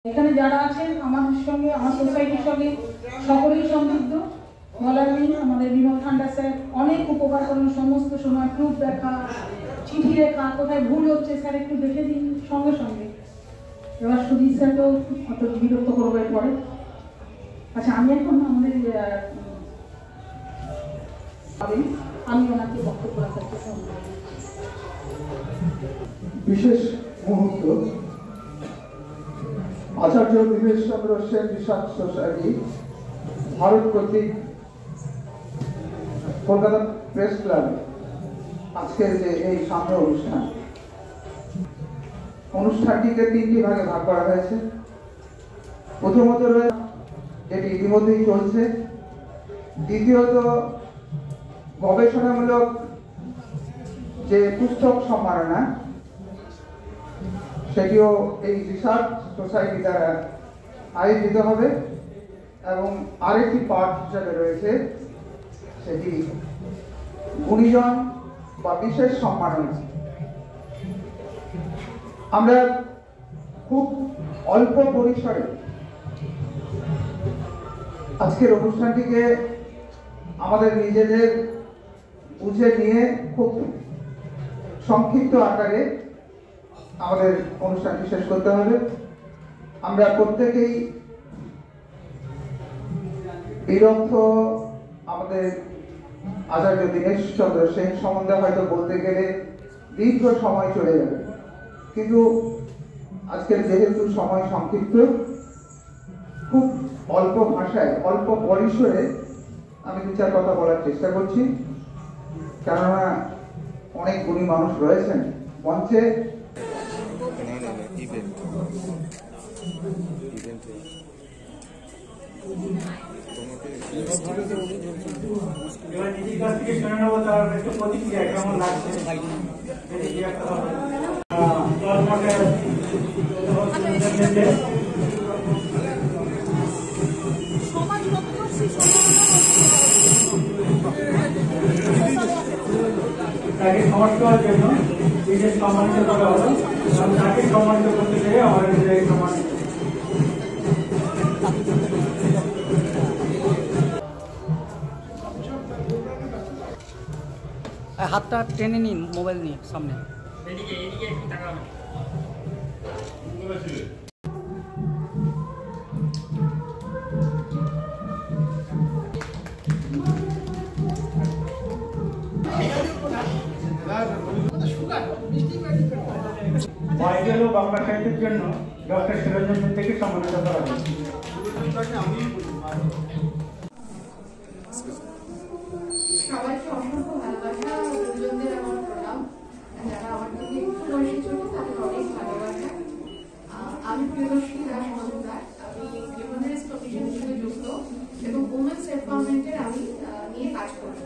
এখানে যারা আছেন আমাদের সঙ্গে, আমার সোসাইটির সঙ্গে সকলেই সংযুক্ত। বলার নেই, আমাদের বিমল ঠান্ডা স্যার অনেক উপকার করেন, সমস্ত সময় প্রুফ দেখা, চিঠি লেখা, কোথায় ভুল হচ্ছে স্যার একটু দেখে দিন সঙ্গে সঙ্গে। এবার সুজিত স্যারকেও অত বিরক্ত করবো পরে। আচ্ছা, আমি এখন আমাদের আমি ওনাকে বক্তব্য রাখার চেষ্টা করব। বিশেষ মুহূর্ত, আচার্য দীনেশ চন্দ্র সেন রিসার্চ সোসাইটি ভারত কর্তৃক কলকাতা প্রেস ক্লাবে আজকের যে এই সামনে অনুষ্ঠানটিকে 3টি ভাগে ভাগ করা হয়েছে। প্রথমত রয়েছে, যেটি ইতিমধ্যেই চলছে। দ্বিতীয়ত গবেষণামূলক যে পুস্তক সম্মাননা, সেটিও এই রিসার্চ সোসাইটি দ্বারা আয়োজিত হবে। এবং আরেকটি পার্ট হিসাবে রয়েছে, সেটি গুণীজন বা বিশেষ সম্মাননা। আমরা খুব অল্প পরিসরে আজকের অনুষ্ঠানটিকে আমাদের নিজেদের বুঝে নিয়ে খুব সংক্ষিপ্ত আকারে আমাদের অনুষ্ঠানটি শেষ করতে হবে। আমরা প্রত্যেকেই বিরক্ত, আমাদের আচার্য দীনেশ চন্দ্র সেন সম্বন্ধে হয়তো বলতে গেলে দীর্ঘ সময় চলে যাবে, কিন্তু আজকের যেহেতু সময় সংক্ষিপ্ত, খুব অল্প ভাষায় অল্প পরিসরে আমি 2-4 কথা বলার চেষ্টা করছি। কেননা অনেক গুণী মানুষ রয়েছেন মঞ্চে। তাকে সমর্থ হওয়ার জন্য বিশেষ সম্মানিত করা হলো এবং তাকে সম্মানিত করতে গিয়ে আমাদের সম্মানিত হাতটা টেনে নিন, মোবাইল নিয়ে সামনে। বাইবেল ও বাংলা সাহিত্যের জন্য ডক্টর সুরঞ্জন মিত্রকে সম্মানিত করা হয়। সবাইকে অসংখ্য ভালোবাসা, গুরুজনদের আমার প্রণাম। যারা আমার থেকে একটু বয়সী ছোট তাদের অনেক ভালোবাসা। আমি প্রিয়দর্শী দাস মজুমদার, আমি লিবারেস কমিশন হিসেবে যুক্ত এবং উমেন্স এম্পাওয়ারমেন্টের আমি নিয়ে কাজ করছি।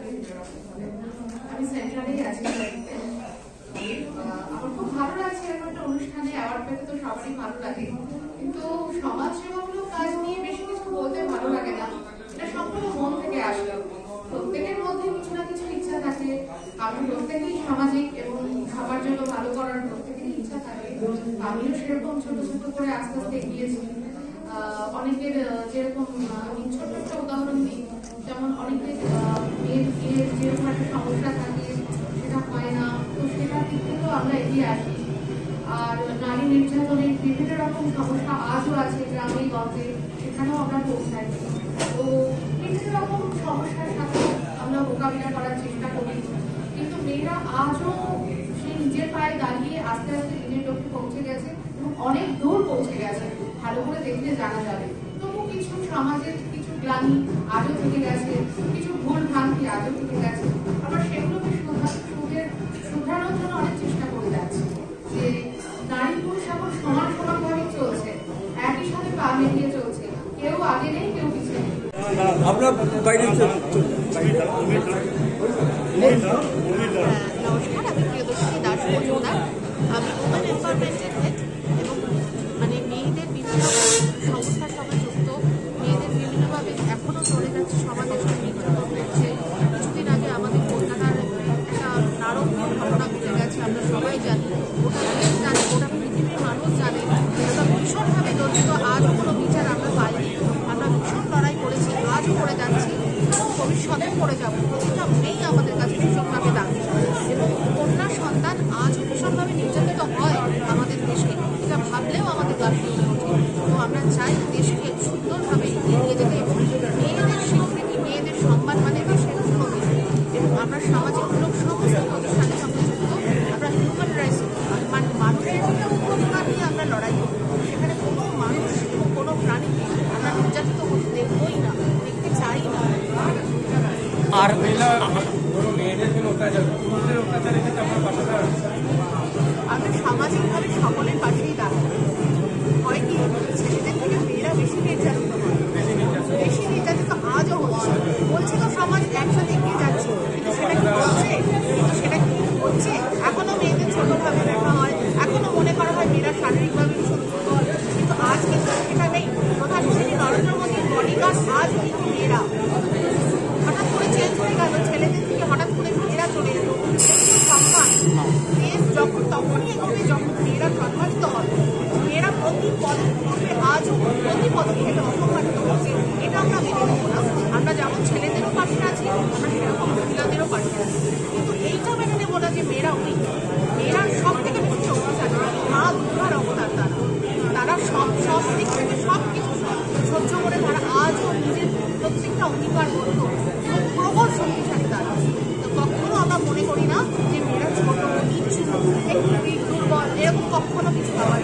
আমি সেন্ট্রালেই আছি। আমার খুব ভালো লাগছে এরকম একটা অনুষ্ঠানে অ্যাওয়ার্ড পেতে, তো সবারই ভালো লাগে, কিন্তু সমাজ সেবামূলক কাজ নিয়ে বেশি কিছু বলতে ভালো লাগে না। এটা সম্পূর্ণ মন থেকে আসলো। প্রত্যেকের মধ্যে কিছু না কিছু ইচ্ছা থাকে। আমি প্রত্যেকেই সামাজিক এবং সবার জন্য ভালো করার প্রত্যেকেরই ইচ্ছা থাকে। আমিও সেরকম ছোট ছোট করে আস্তে আস্তে এগিয়েছি। অনেকের যেরকম আমি ছোট একটা উদাহরণ দিই, যেমন অনেকের মেয়ের যেরকম একটা সমস্যা থাকে সেটা হয় না, তো সেটার দিক থেকেও আমরা এগিয়ে আসি। আর নারী নির্যাতনের বিভিন্ন রকম সমস্যা আজও আছে গ্রামে গঞ্জে, সেখানেও আমরা পৌঁছাই। তো বিভিন্ন রকম সমস্যার সাথে আমরা মোকাবিলা করার চেষ্টা করি, কিন্তু মেয়েরা আজও সে নিজের পায়ে দাঁড়িয়ে আস্তে আস্তে দিনের লক্ষ্যে পৌঁছে গেছে এবং অনেক দূর পৌঁছে গেছে। ভালো করে দেখলে জানা যাবে। তবু কিছু সমাজের কিছু গ্লানি আজও থেকে গেছে, কিছু ভুল ভ্রান্তি আজও থেকে গেছে। আবার সেগুলোকে শুধরানোর জন্য অনেক চেষ্টা করে যাচ্ছে। যে নারী পুরুষ এখন সমান সমানভাবেই চলছে, একই সাথে পা মিলিয়ে চলছে, কেউ আগে নেই কেউ পিছিয়ে নেই। নমস্কার, আমি প্রিয়দর্শী দাস মজুমদার। আমি উমেন এম্পাওয়ারমেন্টের হেড এবং মেয়েদের বিভিন্ন সমস্যার সঙ্গে যুক্ত। মেয়েদের বিভিন্নভাবে এখনও চলে যাচ্ছে, সমাজের সঙ্গে নির্যাতন হচ্ছে। কিছুদিন আগে আমাদের কলকাতার একটা নারকীয় ঘটনা ঘটে গেছে, আমরা সবাই জানি, গোটা দেশ জানে, গোটা পৃথিবীর মানুষ জানে। এটা ভীষণভাবে লজ্জিত। আজ গাফিলতি ঘটে। তো আমরা চাই দেশকে সুন্দরভাবে এগিয়ে যেতে, মেয়েদের স্বীকৃতি, মেয়েদের সম্মান মানে দেশের উন্নতি। এবং আমরা সামাজিক লোক সমস্ত প্রতিষ্ঠানের সঙ্গে যুক্ত। আমরা হিউম্যান রাইটস মানে মানুষের অধিকার নিয়ে আমরা লড়াই করি। সেখানে কোনো মানুষ কোনো প্রাণীকে আমরা নির্যাতিত হতে দেখবই না, দেখতে চাই না। আর আমরা সামাজিকভাবে সকলের পাশেই দাঁড়াই। হয় কি ছেলেদের থেকে মেয়েরা বেশি নির্যাতিত হয়, বেশি নির্যাতিত আজও হচ্ছে। বলছে তো সমাজ একসাথে এগিয়ে যাচ্ছে, কিন্তু সেটা কি হচ্ছে? কিন্তু সেটা কি হচ্ছে? এখনো মেয়েদের ছোটভাবে দেখা হয়, এখনো মনে করা হয় মেয়েরা শারীরিকভাবে ভীষণ দুর্বল, কিন্তু আজ কিন্তু সেটা নেই। প্রধানমন্ত্রী নরেন্দ্র মোদীর বডিগার্ড আজ কিন্তু মেয়েরা। হঠাৎ করে চেঞ্জ হয়ে গেল, ছেলেদের থেকে হঠাৎ করে মেয়েরা চলে এলো। সম্মান দেশ যখন তখনই এগোবে যখন মেয়েরা সম্মানিত হবে। মেয়েরা প্রতি পদক্ষেপে আজও প্রতি পদক্ষেপে অপমানিত হচ্ছে, এটা আমরা মেনে নেব না। আমরা যেমন ছেলেদেরও পাশে আছি, আমরা সেরকম মহিলাদেরও পাশে আছি, কিন্তু এইটা মেনে নেব না যে মেয়েরা উইক। মেয়েরা সব থেকে বেশি শক্তিশালী, মা দুর্গার অবতার তারা। তারা সব দিক থেকে সব কিছু সহ্য করে তারা আজও নিজের প্রত্যেকটা অধিকার করত এবং প্রবল শক্তিশালী তারা। তো কখনো আমরা মনে করি না যে মেয়েরা ছোট, নিচু, একটু দুর্বল, এরকম কখনো কিছু ভাবা